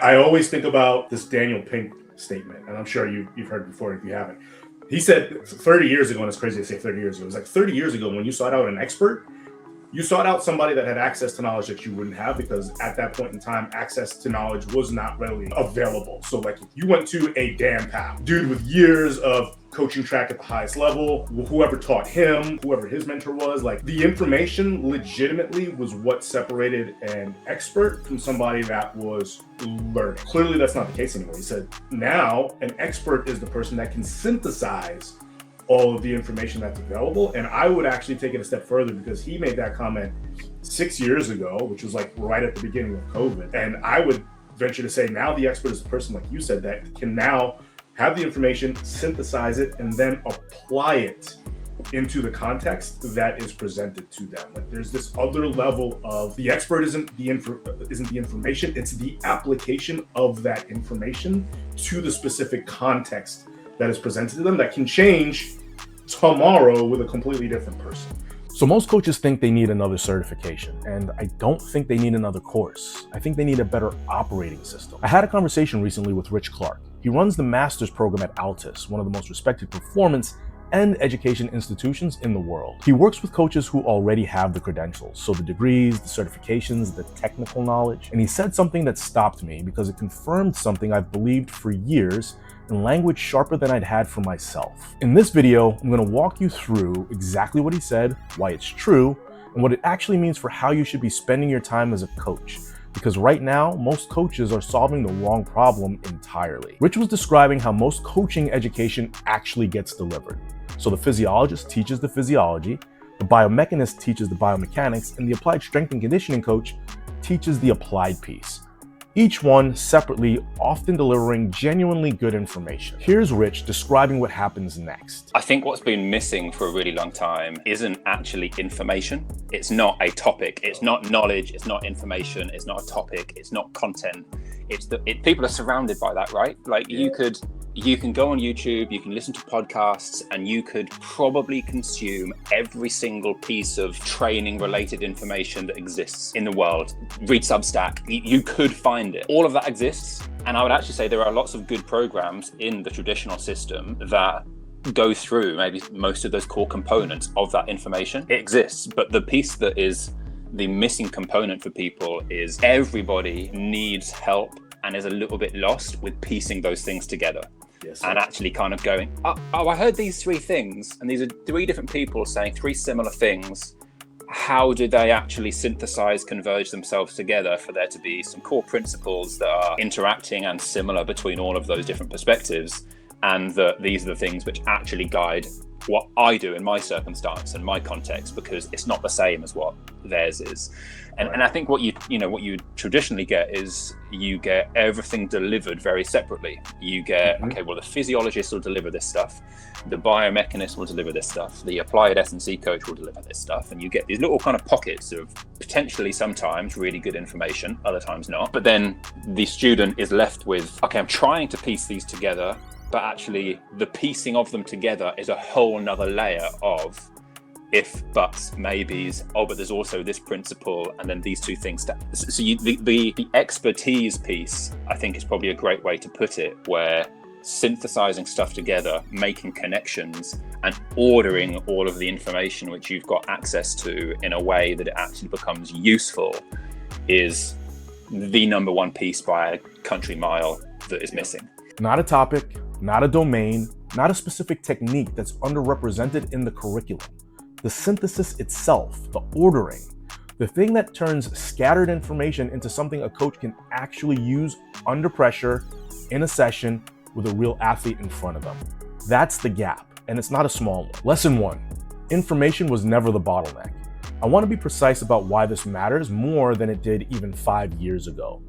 I always think about this Daniel Pink statement, and I'm sure you've heard it before if you haven't. He said 30 years ago, and it's crazy to say 30 years ago, it was like 30 years ago when you sought out an expert, you sought out somebody that had access to knowledge that you wouldn't have, because at that point in time, access to knowledge was not readily available. So like if you went to a Dan Powell, dude with years of coaching track at the highest level, whoever taught him, whoever his mentor was, like the information legitimately was what separated an expert from somebody that was learning. Clearly that's not the case anymore. He said now an expert is the person that can synthesize all of the information that's available. And I would actually take it a step further, because he made that comment 6 years ago, which was like right at the beginning of COVID. And I would venture to say now the expert is the person, like you said, that can now have the information, synthesize it, and then apply it into the context that is presented to them. Like there's this other level of the expert isn't the information, it's the application of that information to the specific context that is presented to them that can change tomorrow with a completely different person. So most coaches think they need another certification, and I don't think they need another course. I think they need a better operating system. I had a conversation recently with Rich Clark. He runs the master's program at Altus, one of the most respected performance and education institutions in the world. He works with coaches who already have the credentials, so the degrees, the certifications, the technical knowledge. And he said something that stopped me because it confirmed something I've believed for years in language sharper than I'd had for myself. In this video, I'm going to walk you through exactly what he said, why it's true, and what it actually means for how you should be spending your time as a coach. Because right now, most coaches are solving the wrong problem entirely. Rich was describing how most coaching education actually gets delivered. So the physiologist teaches the physiology, the biomechanist teaches the biomechanics, and the applied strength and conditioning coach teaches the applied piece. Each one separately, often delivering genuinely good information. Here's Rich describing what happens next. I think what's been missing for a really long time isn't actually information. It's not a topic. It's not knowledge. It's not information. It's not a topic. It's not content. People are surrounded by that, right? Like you can go on YouTube, you can listen to podcasts, and you could probably consume every single piece of training related information that exists in the world. Read Substack, you could find it. All of that exists. And I would actually say there are lots of good programs in the traditional system that go through maybe most of those core components of that information. It exists, but the piece that is the missing component for people is everybody needs help and is a little bit lost with piecing those things together. Yes, and actually kind of going, I heard these three things, and these are three different people saying three similar things. How do they actually synthesize, converge themselves together for there to be some core principles that are interacting and similar between all of those different perspectives? And that these are the things which actually guide what I do in my circumstance and my context, because it's not the same as what theirs is. And I think what you traditionally get is you get everything delivered very separately. You get, okay, well, the physiologist will deliver this stuff, the biomechanist will deliver this stuff, the applied S&C coach will deliver this stuff, and you get these little kind of pockets of potentially sometimes really good information, other times not. But then the student is left with, okay, I'm trying to piece these together, but actually the piecing of them together is a whole nother layer of if, buts, maybes, but there's also this principle, and then these two things. So the expertise piece, I think, is probably a great way to put it, where synthesizing stuff together, making connections, and ordering all of the information which you've got access to in a way that it actually becomes useful is the number one piece by a country mile that is missing. Not a topic, not a domain, not a specific technique that's underrepresented in the curriculum. The synthesis itself, the ordering, the thing that turns scattered information into something a coach can actually use under pressure in a session with a real athlete in front of them. That's the gap, and it's not a small one. Lesson 1, information was never the bottleneck. I want to be precise about why this matters more than it did even 5 years ago.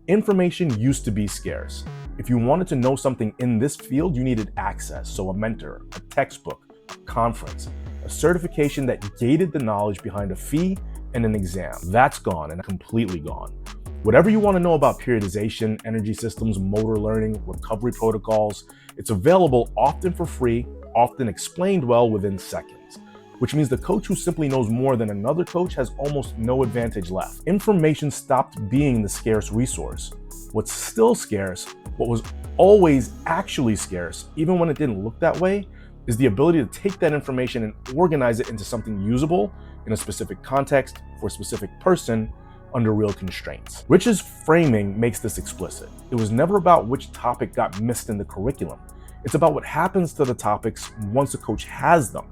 Information used to be scarce. If you wanted to know something in this field, you needed access, so a mentor, a textbook, a conference, a certification that gated the knowledge behind a fee and an exam. That's gone, and completely gone. Whatever you want to know about periodization, energy systems, motor learning, recovery protocols, it's available often for free, often explained well within seconds, which means the coach who simply knows more than another coach has almost no advantage left. Information stopped being the scarce resource. What's still scarce, what was always actually scarce, even when it didn't look that way, is the ability to take that information and organize it into something usable in a specific context for a specific person under real constraints. Rich's framing makes this explicit. It was never about which topic got missed in the curriculum. It's about what happens to the topics once a coach has them,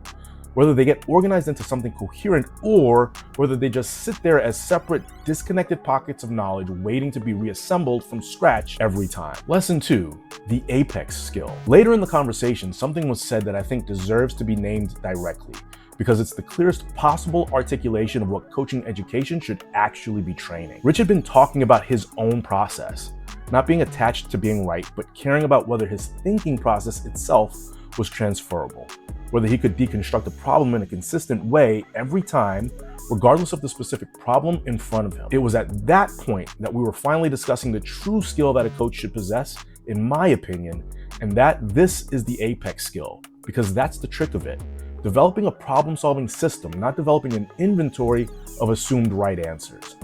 whether they get organized into something coherent or whether they just sit there as separate, disconnected pockets of knowledge waiting to be reassembled from scratch every time. Lesson 2, the apex skill. Later in the conversation, something was said that I think deserves to be named directly, because it's the clearest possible articulation of what coaching education should actually be training. Rich had been talking about his own process, not being attached to being right, but caring about whether his thinking process itself was transferable, whether he could deconstruct a problem in a consistent way every time, regardless of the specific problem in front of him. It was at that point that we were finally discussing the true skill that a coach should possess, in my opinion, and that this is the apex skill, because that's the trick of it. Developing a problem-solving system, not developing an inventory of assumed right answers.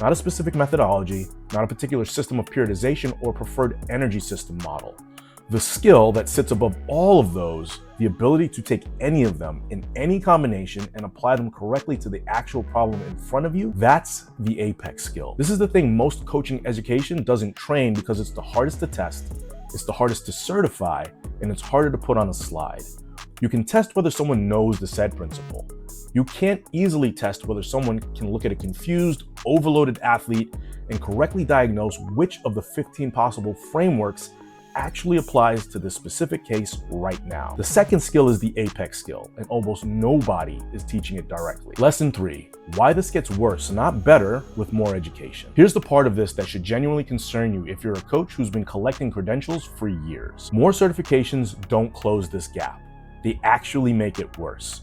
Not a specific methodology, not a particular system of periodization or preferred energy system model. The skill that sits above all of those, the ability to take any of them in any combination and apply them correctly to the actual problem in front of you, that's the apex skill. This is the thing most coaching education doesn't train because it's the hardest to test, it's the hardest to certify, and it's harder to put on a slide. You can test whether someone knows the said principle. You can't easily test whether someone can look at a confused, overloaded athlete and correctly diagnose which of the 15 possible frameworks actually applies to this specific case right now. The second skill is the apex skill, and almost nobody is teaching it directly. Lesson 3, why this gets worse, not better, with more education. Here's the part of this that should genuinely concern you if you're a coach who's been collecting credentials for years. More certifications don't close this gap. They actually make it worse.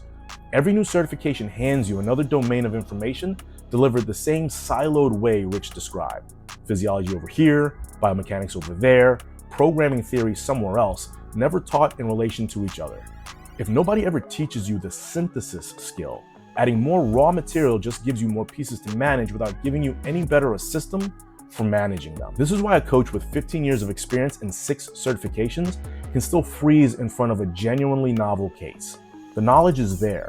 Every new certification hands you another domain of information delivered the same siloed way Rich described. Physiology over here, biomechanics over there, programming theory somewhere else, never taught in relation to each other. If nobody ever teaches you the synthesis skill, adding more raw material just gives you more pieces to manage without giving you any better a system for managing them. This is why a coach with 15 years of experience and 6 certifications can still freeze in front of a genuinely novel case. The knowledge is there.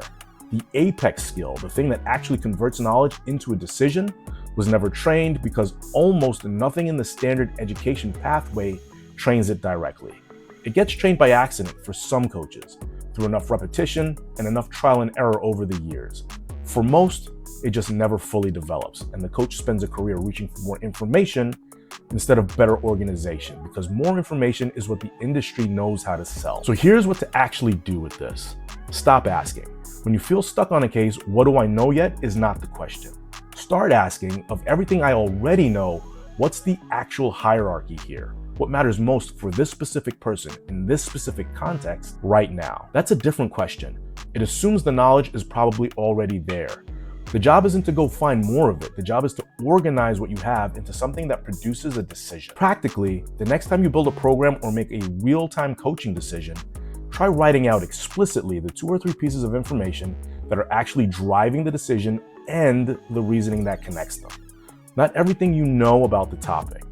The apex skill, the thing that actually converts knowledge into a decision, was never trained because almost nothing in the standard education pathway trains it directly. It gets trained by accident for some coaches, through enough repetition and enough trial and error over the years. For most, it just never fully develops, and the coach spends a career reaching for more information instead of better organization, because more information is what the industry knows how to sell. So here's what to actually do with this. Stop asking. When you feel stuck on a case, what do I know yet is not the question. Start asking, of everything I already know, what's the actual hierarchy here? What matters most for this specific person in this specific context right now? That's a different question. It assumes the knowledge is probably already there. The job isn't to go find more of it. The job is to organize what you have into something that produces a decision. Practically, the next time you build a program or make a real-time coaching decision, try writing out explicitly the 2 or 3 pieces of information that are actually driving the decision and the reasoning that connects them. Not everything you know about the topic,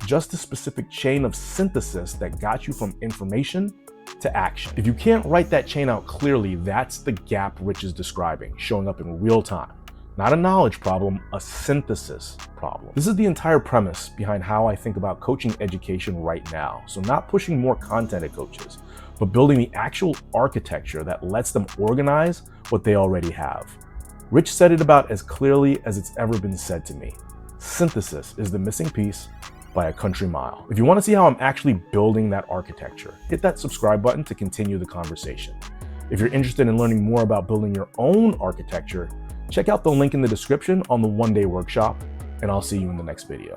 just the specific chain of synthesis that got you from information to action. If you can't write that chain out clearly, that's the gap Rich is describing, showing up in real time. Not a knowledge problem, a synthesis problem. This is the entire premise behind how I think about coaching education right now. So not pushing more content at coaches, but building the actual architecture that lets them organize what they already have. Rich said it about as clearly as it's ever been said to me. Synthesis is the missing piece by a country mile. If you want to see how I'm actually building that architecture, hit that subscribe button to continue the conversation. If you're interested in learning more about building your own architecture, check out the link in the description on the one-day workshop, and I'll see you in the next video.